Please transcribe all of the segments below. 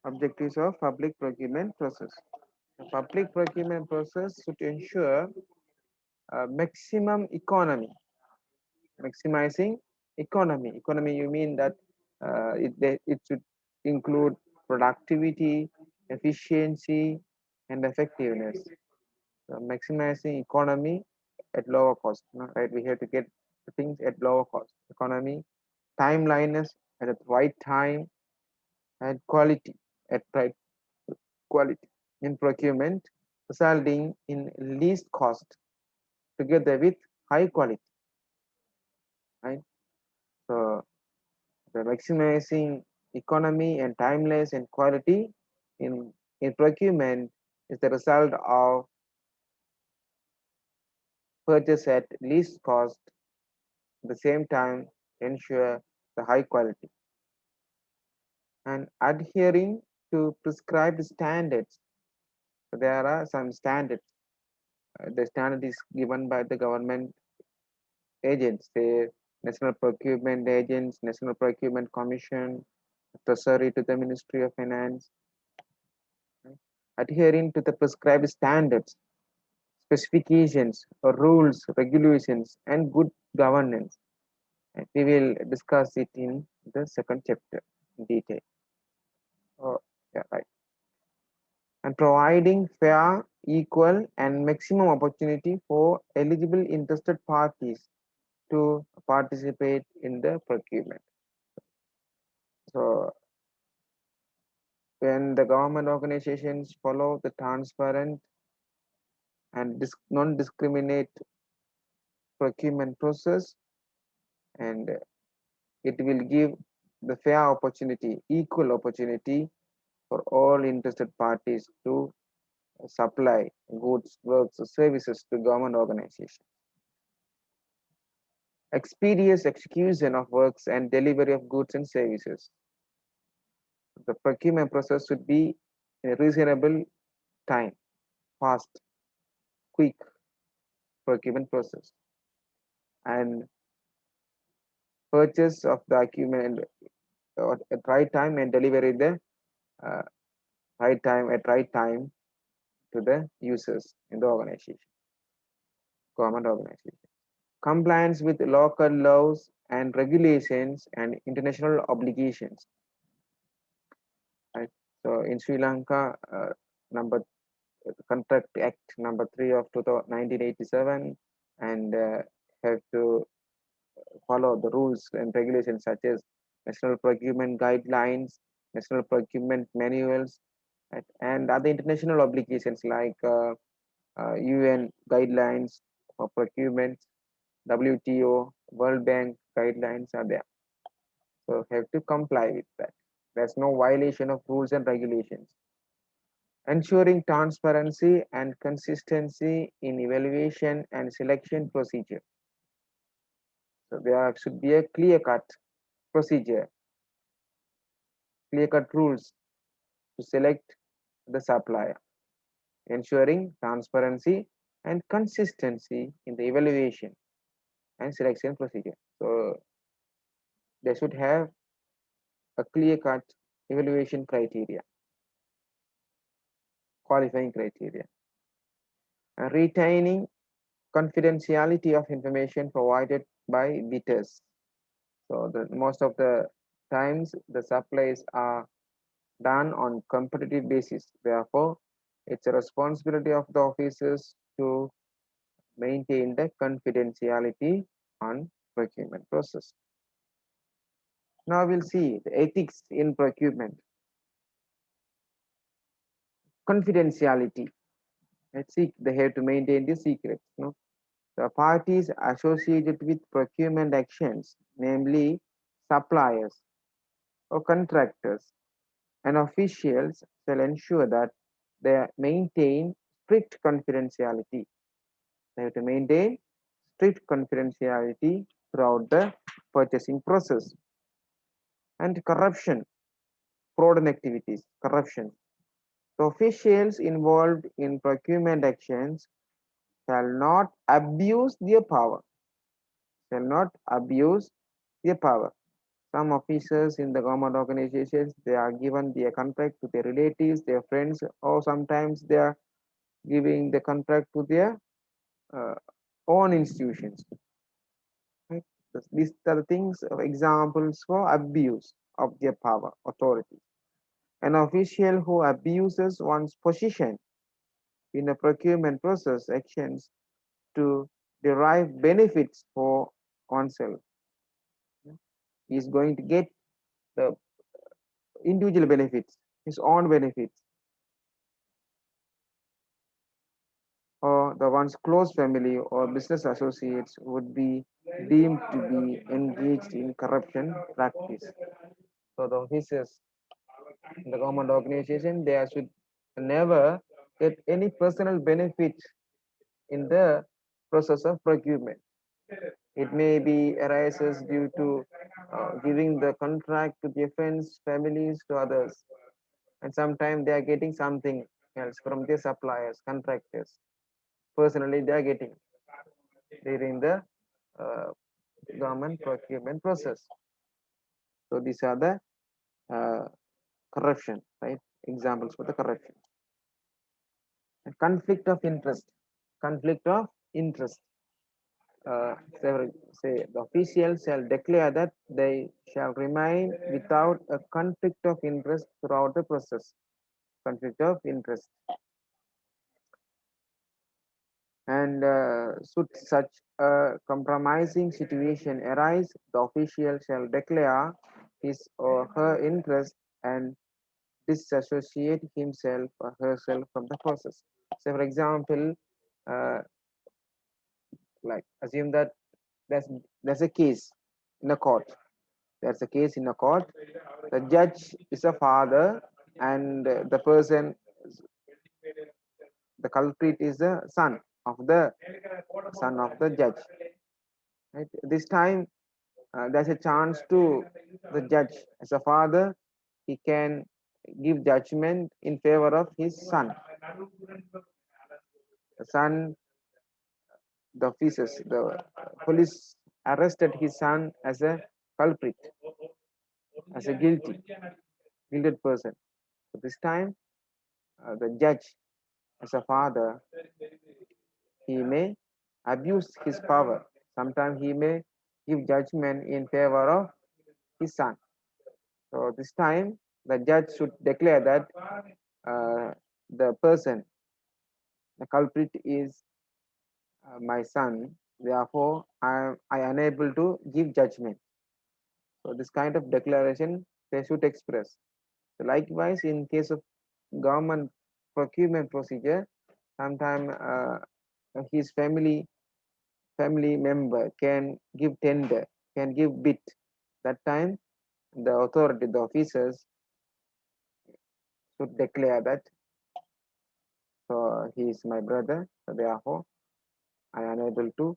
Objectives of public procurement process. The public procurement process should ensure maximum economy, maximizing economy. Economy, you mean that it should include productivity, efficiency, and effectiveness. So maximizing economy at lower cost, right? We have to get things at lower cost. Economy, timeliness at the right time, and quality at right quality in procurement, resulting in least cost together with high quality, right? So the maximizing economy and timeless and quality in in procurement is the result of purchase at least cost, at the same time ensure the high quality and adhering to prescribed standards. So there are some standards. The standard is given by the government agents, the National Procurement Agents, National Procurement Commission, Treasury to the Ministry of Finance, right? Adhering to the prescribed standards, specifications, or rules, regulations, and good governance. And we will discuss it in the second chapter in detail. Oh, yeah, right. And providing fair, equal, and maximum opportunity for eligible interested parties to participate in the procurement. So when the government organizations follow the transparent and non-discriminate procurement process, and it will give the fair opportunity, equal opportunity for all interested parties to supply goods, works, or services to government organizations. Expeditious execution of works and delivery of goods and services. The procurement process should be in a reasonable time, fast, quick procurement process, and purchase of the equipment at right time and delivery the uh, right time to the users in the organization, government organization. Compliance with local laws and regulations and international obligations. Right? So in Sri Lanka, number Contract Act number 3 of 1987, and have to follow the rules and regulations such as national procurement guidelines, national procurement manuals, right, and other international obligations like UN guidelines for procurement, WTO, World Bank guidelines are there. So have to comply with that. There's no violation of rules and regulations. Ensuring transparency and consistency in evaluation and selection procedure. So there should be a clear-cut procedure, clear-cut rules to select the supplier, ensuring transparency and consistency in the evaluation and selection procedure. So they should have a clear-cut evaluation criteria, qualifying criteria, and retaining confidentiality of information provided by bidders. So most of the times the supplies are done on competitive basis. Therefore, it's a responsibility of the officers to maintain the confidentiality on procurement process. Now we'll see the ethics in procurement. Confidentiality. Let's see, they have to maintain the secrets. No? The parties associated with procurement actions, namely suppliers or contractors and officials, shall ensure that they maintain strict confidentiality. They have to maintain strict confidentiality throughout the purchasing process. And corruption, fraud activities, corruption. The officials involved in procurement actions shall not abuse their power, shall not abuse their power. Some officers in the government organizations, they are given the contract to their relatives, their friends, or sometimes they are giving the contract to their uh, own institutions. Right? These are the things of examples for abuse of their power, authority. An official who abuses one's position in a procurement process actions to derive benefits for oneself. He is going to get the individual benefits, his own benefits, or the one's close family or business associates would be deemed to be engaged in corruption practice. So the officers in the government organization, they should never get any personal benefit in the process of procurement. It may be arises due to giving the contract to their friends, families, to others, and sometimes they are getting something else from their suppliers, contractors. Personally, they are getting during the uh, government procurement process. So these are the uh, corruption, right? Examples for the corruption. And conflict of interest. Conflict of interest. Say the officials shall declare that they shall remain without a conflict of interest throughout the process. Conflict of interest. And should such a compromising situation arise, the official shall declare his or her interest and disassociate himself or herself from the process. So, for example, uh, like assume that there's a case in a court. There's a case in a court. The judge is a father, and the person, the culprit, is the son of the judge. Right? This time, there's a chance to the judge as a father. He can give judgment in favor of his son. The son, the officers, the police arrested his son as a culprit, as a guilty person. So this time, the judge, as a father, he may abuse his power. Sometimes he may give judgment in favor of his son. So this time, the judge should declare that the person, the culprit, is my son. Therefore, I unable to give judgment. So this kind of declaration they should express. So likewise, in case of government procurement procedure, sometimes his family member can give tender, can give bid. That time, the authority, the officers should declare that so he is my brother. So therefore, I am unable to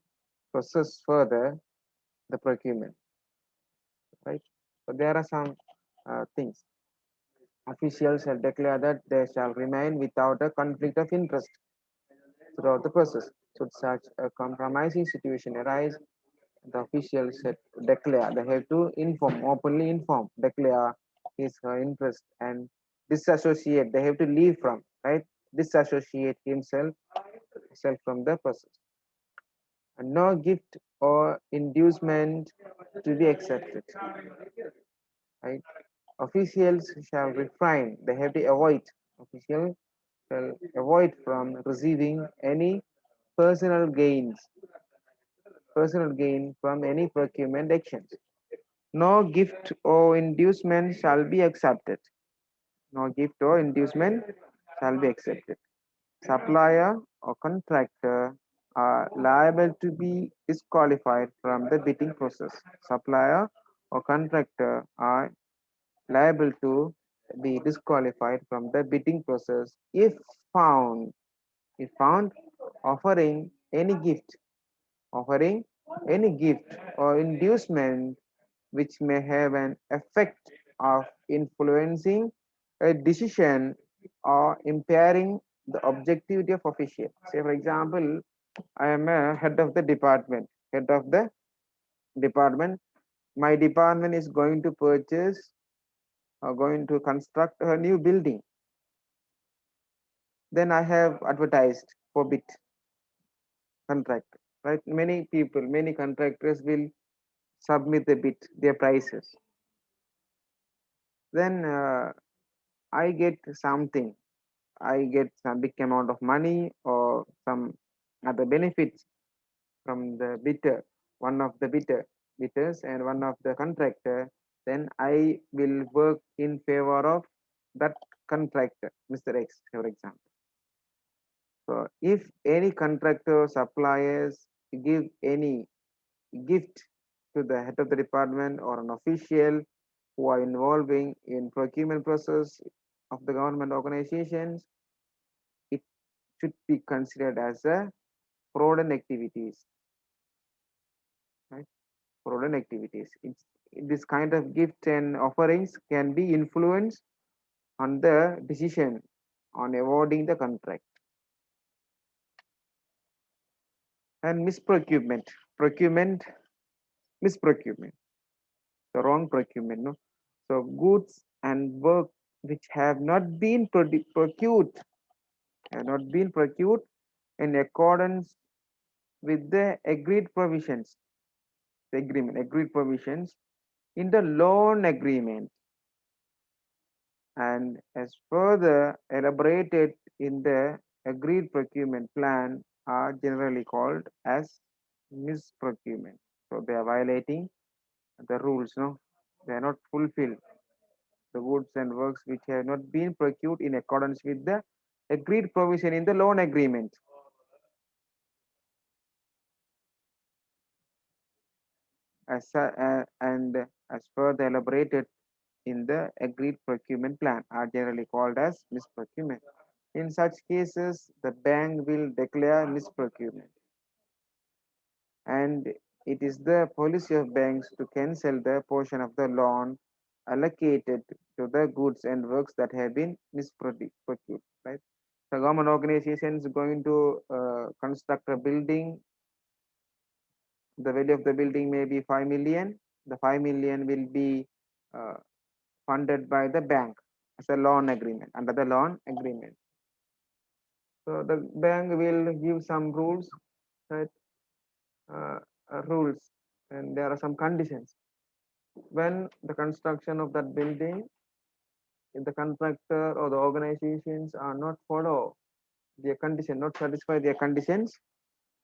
process further the procurement. Right. So there are some things. Officials shall declare that they shall remain without a conflict of interest throughout the process. Should such a compromising situation arise, the officials should declare, they have to inform, openly inform, declare his interest and disassociate, they have to leave from, right? Disassociate himself from the process. And no gift or inducement to be accepted, right? Officials shall refrain, they have to avoid, officials shall avoid from receiving any personal gains, personal gain from any procurement actions. No gift or inducement shall be accepted. No gift or inducement shall be accepted. Supplier or contractor are liable to be disqualified from the bidding process. Supplier or contractor are liable to be disqualified from the bidding process found if found offering any gift offering any gift or inducement which may have an effect of influencing a decision or impairing the objectivity of official. Say, for example, I am a head of the department, head of the department. my department is going to purchase or going to construct a new building. Then I have advertised for bid contract, right? Many people, many contractors will submit the bid, their prices. Then I get something. I get some big amount of money or some other benefits from the bidder, one of the bidders and one of the contractor. Then I will work in favor of that contractor, Mr. X, for example. So if any contractor suppliers give any gift to the head of the department or an official who are involving in procurement process of the government organizations, it should be considered as a fraudulent activities, right? Fraudulent activities. This kind of gift and offerings can be influenced on the decision on awarding the contract. And procurement, misprocurement, the wrong procurement, no? So goods and work which have not been procured, have not been procured in accordance with the agreed provisions, the agreed provisions in the loan agreement, and as further elaborated in the agreed procurement plan are generally called as misprocurement. So they are violating the rules, no? They are not fulfilled the goods and works which have not been procured in accordance with the agreed provision in the loan agreement. And as further elaborated in the agreed procurement plan are generally called as misprocurement. In such cases, the bank will declare misprocurement, and it is the policy of banks to cancel the portion of the loan allocated to the goods and works that have been misprocured. Right? The government organization is going to construct a building. The value of the building may be 5 million. The 5 million will be uh, funded by the bank as a loan agreement, under the loan agreement. So the bank will give some rules, right? uh, Rules, and there are some conditions. When the construction of that building, if the contractor or the organizations are not follow their condition, not satisfy their conditions,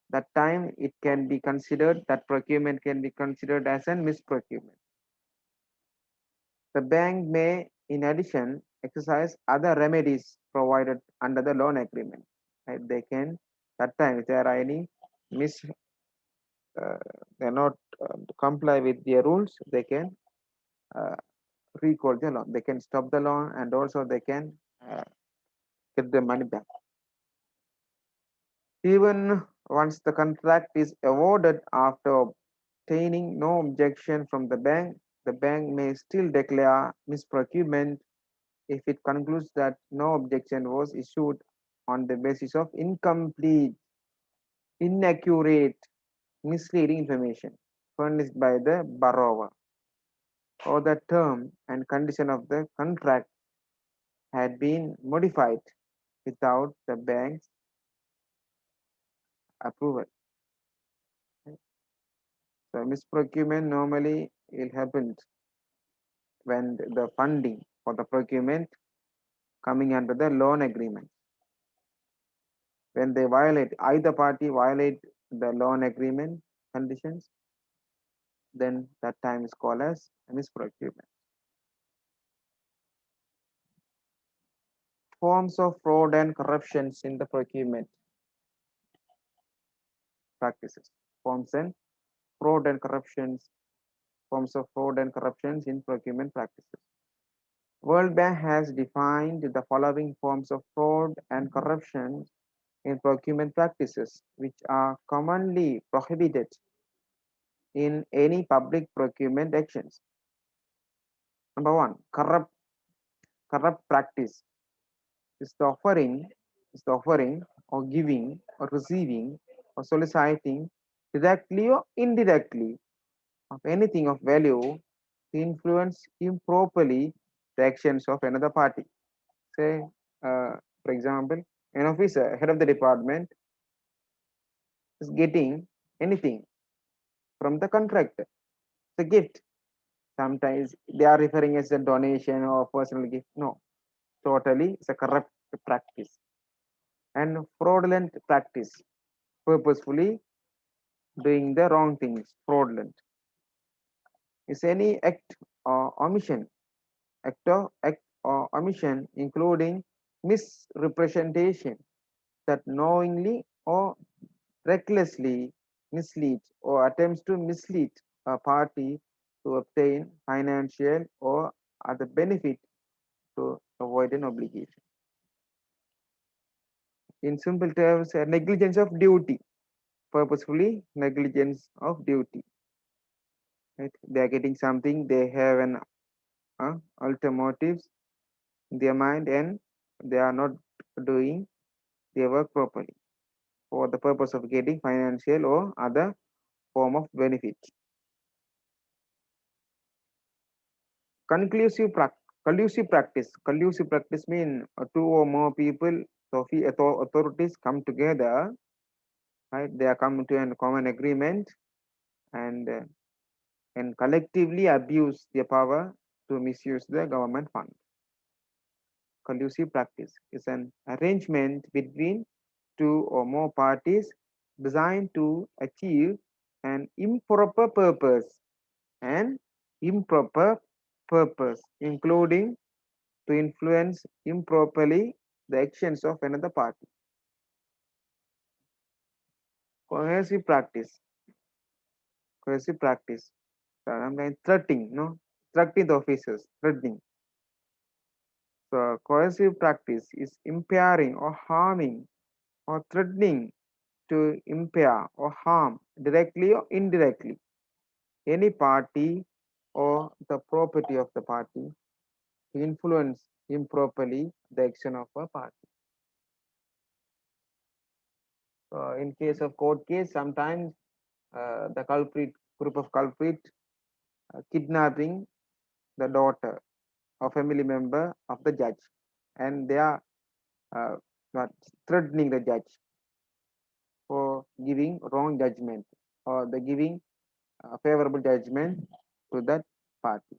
that time it can be considered, that procurement can be considered as a misprocurement. The bank may, in addition, exercise other remedies provided under the loan agreement. Right? They can, that time, if there are any mis, uh, they are not comply with their rules, they can uh, recall the loan. They can stop the loan, and also they can get the money back. Even once the contract is awarded after obtaining no objection from the bank may still declare misprocurement if it concludes that no objection was issued on the basis of incomplete, inaccurate, misleading information furnished by the borrower, or the term and condition of the contract had been modified without the bank's approval. So misprocurement normally will happen when the funding for the procurement coming under the loan agreement. When they violate, either party violate the loan agreement conditions, then that time is called as misprocurement. Forms of fraud and corruptions in the procurement practices. Forms and fraud and corruptions, Forms of fraud and corruptions in procurement practices. World Bank has defined the following forms of fraud and corruption in procurement practices, which are commonly prohibited in any public procurement actions. Number one, corrupt practice is the offering or giving or receiving or soliciting directly or indirectly of anything of value to influence improperly the actions of another party. Say, for example, an officer, head of the department, is getting anything from the contractor. It's a gift. Sometimes they are referring as a donation or personal gift. No, totally, it's a corrupt practice and fraudulent practice. Purposefully doing the wrong things, fraudulent. Is any act or omission, act or omission, including misrepresentation that knowingly or recklessly misleads or attempts to mislead a party to obtain financial or other benefit to avoid an obligation. In simple terms, negligence of duty, purposefully negligence of duty. Right? They are getting something, they have an alternatives in their mind and they are not doing their work properly for the purpose of getting financial or other form of benefit. Conclusive collusive practice. Collusive practice mean two or more people, so authorities come together, right? They are coming to a common agreement and collectively abuse their power to misuse the government fund. Collusive practice is an arrangement between two or more parties designed to achieve an improper purpose and improper purpose, including to influence improperly the actions of another party. Coercive practice. Coercive practice. Sometimes threatening, no? Threatening the officers, threatening. So coercive practice is impairing or harming or threatening to impair or harm directly or indirectly any party or the property of the party to influence improperly the action of a party. In case of court case, sometimes the culprit group of culprit kidnapping the daughter or family member of the judge, and they are uh, not threatening the judge for giving wrong judgment or the giving favorable judgment to that party.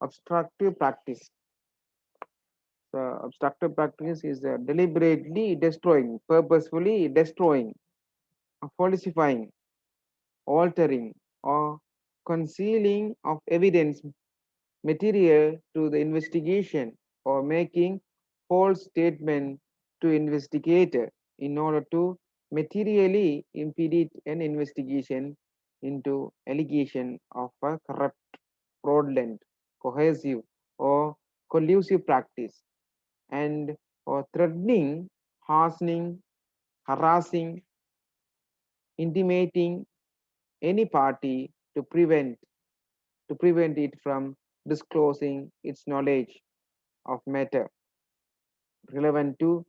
Obstructive practice. So obstructive practice is deliberately destroying, purposefully destroying, falsifying, altering, or concealing of evidence material to the investigation or making false statement to investigator in order to materially impede an investigation into allegation of a corrupt, fraudulent, cohesive, or collusive practice and or threatening, hastening, harassing, intimating any party to prevent it from disclosing its knowledge of matter relevant to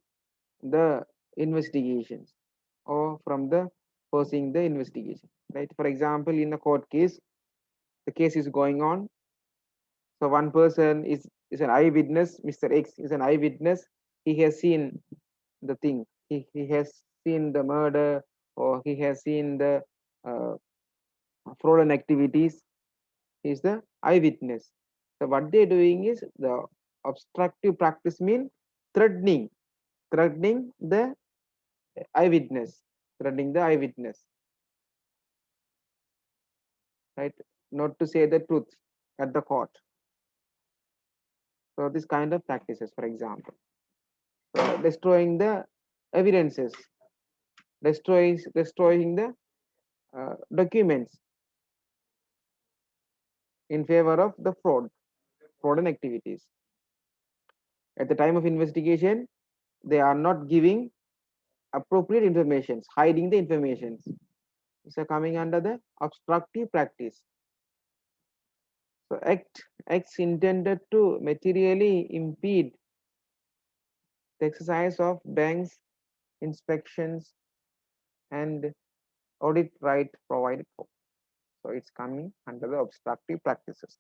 the investigations or from the pursuing the investigation, right? For example, in a court case, the case is going on, so one person is an eyewitness. Mr. X is an eyewitness. He has seen the thing. He has seen the murder or he has seen the uh, fraudulent activities. He is the eyewitness. So what they're doing is the obstructive practice mean threatening, threatening the eyewitness, threatening the eyewitness, right? Not to say the truth at the court. So this kind of practices, for example, so destroying the evidences destroying the documents in favor of the fraudulent activities. At the time of investigation, they are not giving appropriate information, hiding the information. These are coming under the obstructive practice. So acts intended to materially impede the exercise of banks inspections and audit right provided for. So it's coming under the obstructive practices.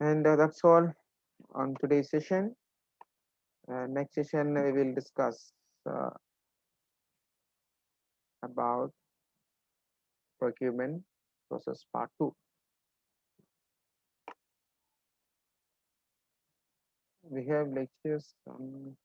And that's all on today's session. Next session we will discuss about procurement process part 2. We have lectures on